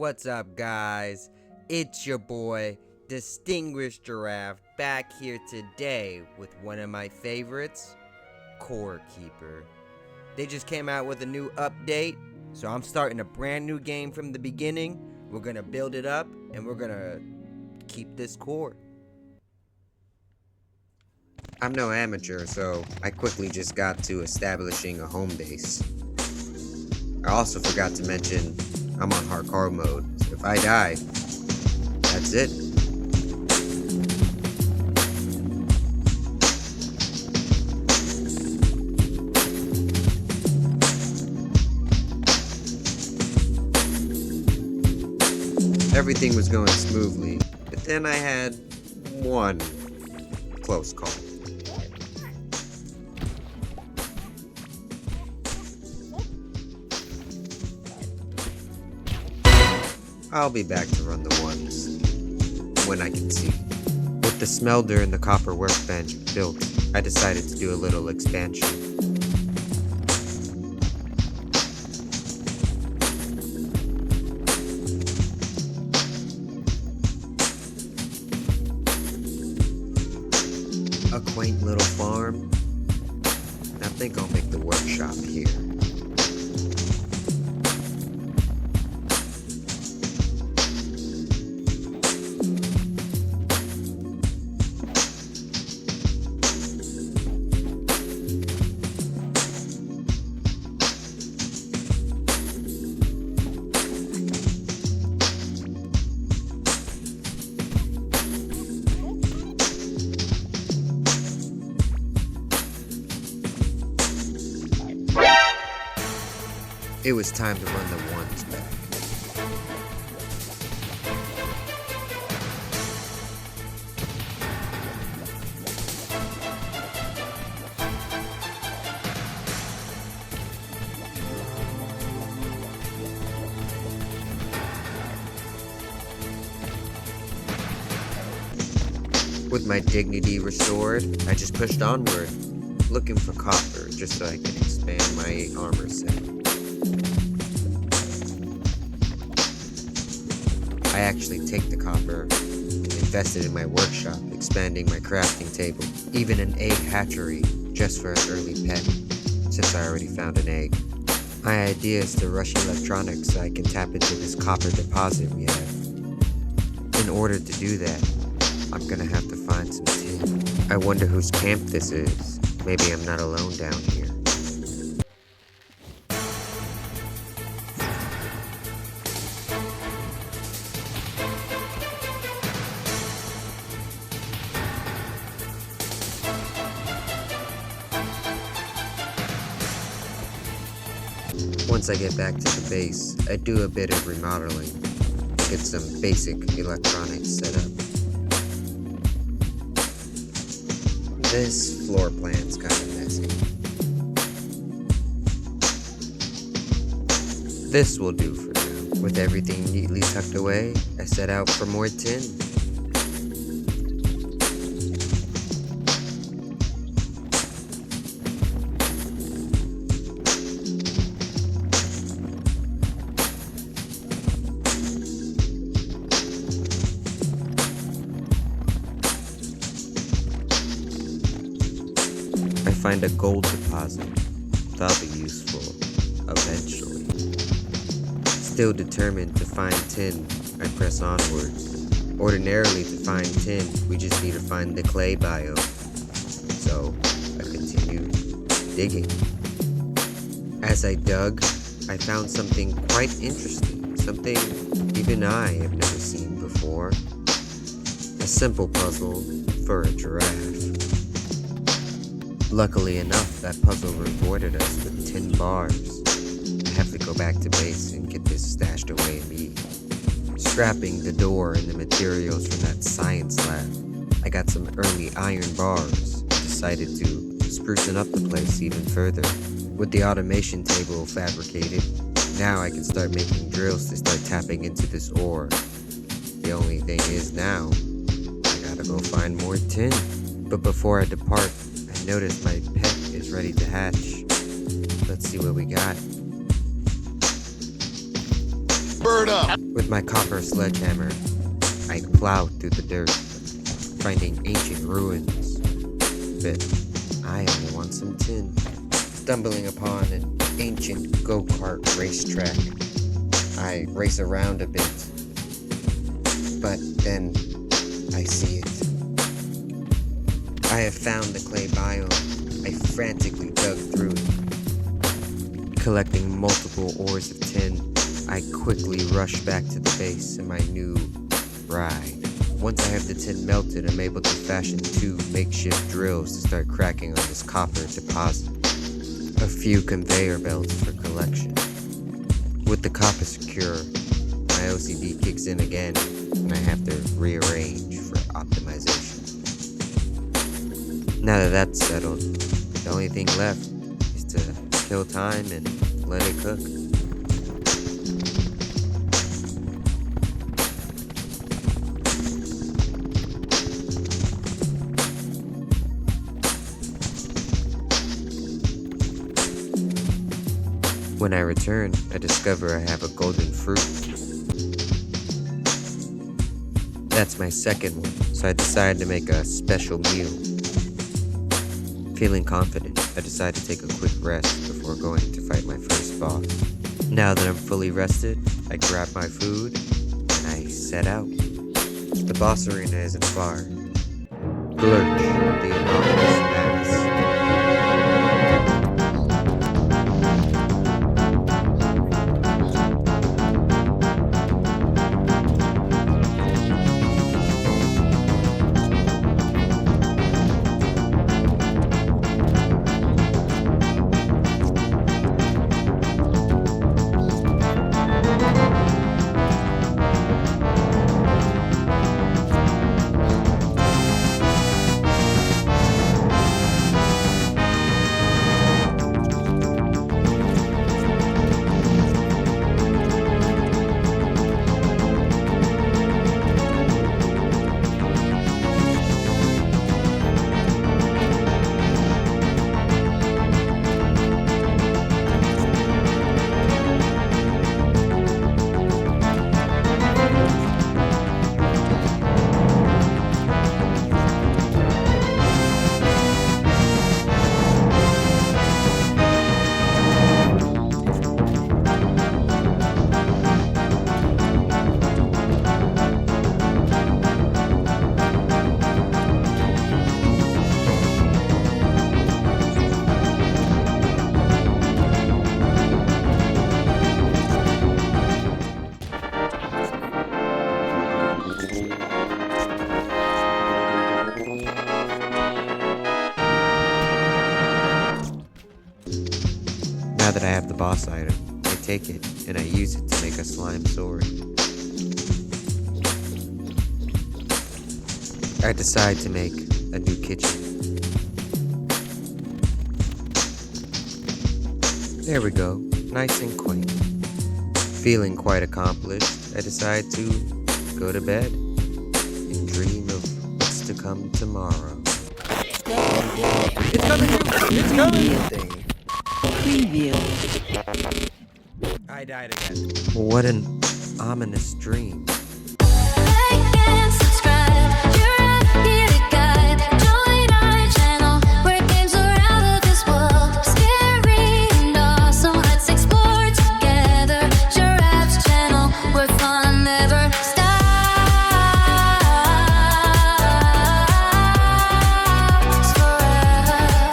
What's up, guys? It's your boy, Distinguished Giraffe, back here today with one of my favorites, Core Keeper. They just came out with a new update, so I'm starting a brand new game from the beginning. We're gonna build it up, and we're gonna keep this core. I'm no amateur, so I quickly just got to establishing a home base. I also forgot to mention I'm on hardcore mode, so if I die, that's it. Everything was going smoothly, but then I had one close call. I'll be back to run the ones when I can see. With the smelter and the copper workbench built, I decided to do a little expansion. A quaint little farm. I think I'll make the workshop here. It was time to run the ones back. With my dignity restored, I just pushed onward, looking for copper just so I can expand my armor set. I actually take the copper and invest it in my workshop, expanding my crafting table, even an egg hatchery just for an early pet, since I already found an egg. My idea is to rush electronics so I can tap into this copper deposit we have. In order to do that, I'm gonna have to find some tin. I wonder whose camp this is. Maybe I'm not alone down here. Once I get back to the base, I do a bit of remodeling, get some basic electronics set up. This floor plan's kind of messy. This will do for now. With everything neatly tucked away, I set out for more tin. I find a gold deposit. That'll be useful eventually. Still determined to find tin, I press onward. Ordinarily, to find tin, we just need to find the clay biome. So, I continue digging. As I dug, I found something quite interesting. Something even I have never seen before. A simple puzzle for a giraffe. Luckily enough, that puzzle rewarded us with 10 bars. I have to go back to base and get this stashed away immediately. Scrapping the door and the materials from that science lab, I got some early iron bars and decided to sprucing up the place even further. With the automation table fabricated, now I can start making drills to start tapping into this ore. The only thing is now, I gotta go find more tin. But before I depart, I notice my pet is ready to hatch. Let's see what we got. Bird up! With my copper sledgehammer, I plowed through the dirt, finding ancient ruins. But I only want some tin. Stumbling upon an ancient go-kart racetrack, I race around a bit. But then I see it. I have found the clay biome. I frantically dug through it. Collecting multiple ores of tin, I quickly rush back to the base in my new ride. Once I have the tin melted, I'm able to fashion 2 makeshift drills to start cracking on this copper deposit. A few conveyor belts for collection. With the copper secure, my OCD kicks in again, and I have to rearrange for optimization. Now that that's settled, the only thing left is to kill time and let it cook. When I return, I discover I have a golden fruit. That's my second one, so I decide to make a special meal. Feeling confident, I decide to take a quick rest before going to fight my first boss. Now that I'm fully rested, I grab my food and I set out. The boss arena isn't far. Glurch, the anomalous mass. Now that I have the boss item, I take it and I use it to make a slime sword. I decide to make a new kitchen. There we go, nice and quaint. Feeling quite accomplished, I decide to go to bed and dream of what's to come tomorrow. It's coming! It's coming! Preview. I died again. What an ominous dream.